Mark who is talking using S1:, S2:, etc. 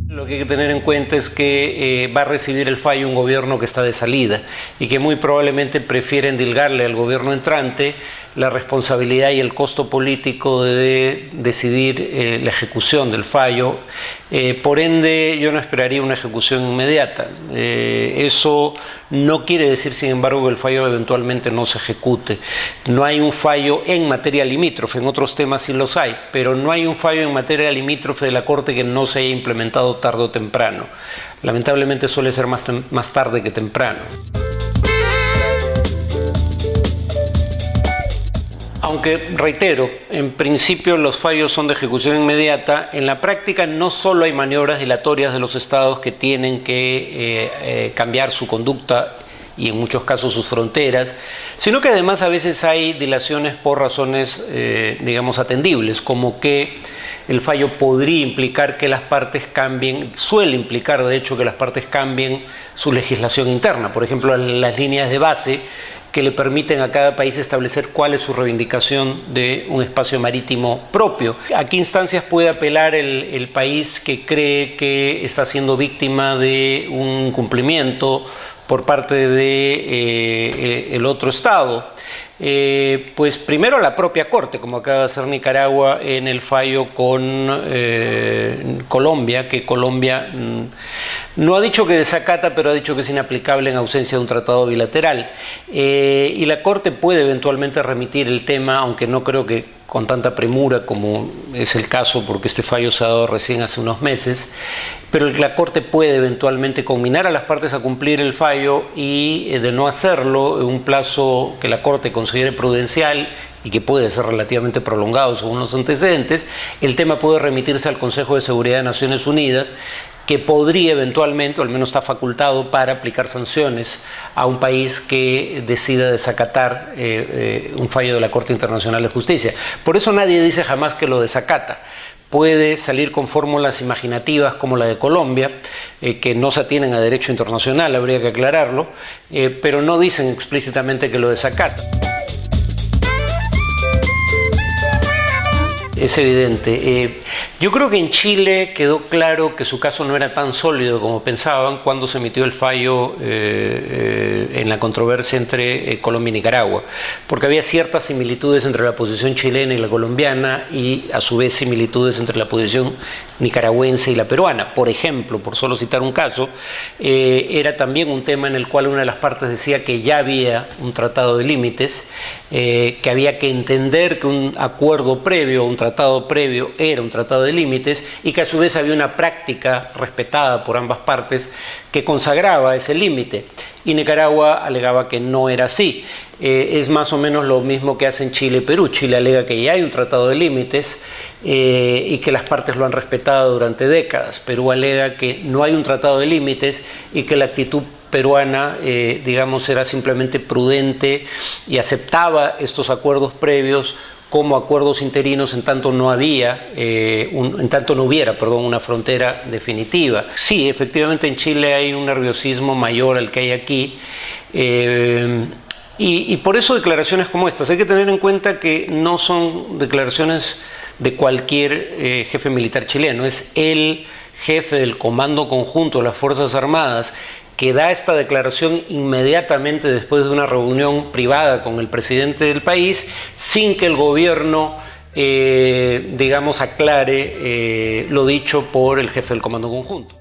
S1: Lo que hay que tener en cuenta es que va a recibir el fallo un gobierno que está de salida y que muy probablemente prefiere endilgarle al gobierno entrante la responsabilidad y el costo político de decidir la ejecución del fallo. Por ende, yo no esperaría una ejecución inmediata. Eso no quiere decir, sin embargo, que el fallo eventualmente no se ejecute. No hay un fallo en materia limítrofe, en otros temas sí los hay, pero no hay un fallo en materia limítrofe de la Corte que no se haya implementado tarde o temprano. Lamentablemente suele ser más tarde que temprano. Aunque, reitero, en principio los fallos son de ejecución inmediata, en la práctica no solo hay maniobras dilatorias de los estados que tienen que cambiar su conducta y en muchos casos sus fronteras, sino que además a veces hay dilaciones por razones, digamos, atendibles, como que el fallo podría implicar que las partes cambien, suele implicar de hecho que las partes cambien su legislación interna, por ejemplo las líneas de base que le permiten a cada país establecer cuál es su reivindicación de un espacio marítimo propio. ¿A qué instancias puede apelar el país que cree que está siendo víctima de un incumplimiento por parte de el otro Estado? Pues primero a la propia Corte, como acaba de hacer Nicaragua en el fallo con Colombia, que Colombia no ha dicho que desacata, pero ha dicho que es inaplicable en ausencia de un tratado bilateral. Y la Corte puede eventualmente remitir el tema, aunque no creo que con tanta premura como es el caso, porque este fallo se ha dado recién hace unos meses, pero la Corte puede eventualmente conminar a las partes a cumplir el fallo y de no hacerlo en un plazo que la Corte considere prudencial y que puede ser relativamente prolongado según los antecedentes, el tema puede remitirse al Consejo de Seguridad de Naciones Unidas, que podría eventualmente, o al menos está facultado para aplicar sanciones a un país que decida desacatar un fallo de la Corte Internacional de Justicia. Por eso nadie dice jamás que lo desacata. Puede salir con fórmulas imaginativas como la de Colombia, que no se atienen a derecho internacional, habría que aclararlo, pero no dicen explícitamente que lo desacata. Es evidente. Yo creo que en Chile quedó claro que su caso no era tan sólido como pensaban cuando se emitió el fallo en la controversia entre Colombia y Nicaragua, porque había ciertas similitudes entre la posición chilena y la colombiana y a su vez similitudes entre la posición nicaragüense y la peruana. Por ejemplo, por solo citar un caso, era también un tema en el cual una de las partes decía que ya había un tratado de límites, que había que entender que un acuerdo previo, un tratado previo era un tratado de límites y que a su vez había una práctica respetada por ambas partes que consagraba ese límite, y Nicaragua alegaba que no era así. Es más o menos lo mismo que hacen Chile y Perú. Chile alega que ya hay un tratado de límites y que las partes lo han respetado durante décadas. Perú alega que no hay un tratado de límites y que la actitud peruana, digamos, era simplemente prudente y aceptaba estos acuerdos previos como acuerdos interinos en tanto no hubiera una frontera definitiva. Sí, efectivamente en Chile hay un nerviosismo mayor al que hay aquí, y por eso declaraciones como estas. Hay que tener en cuenta que no son declaraciones de cualquier jefe militar chileno, es el jefe del Comando Conjunto de las Fuerzas Armadas que da esta declaración inmediatamente después de una reunión privada con el presidente del país, sin que el gobierno, digamos, aclare lo dicho por el jefe del Comando Conjunto.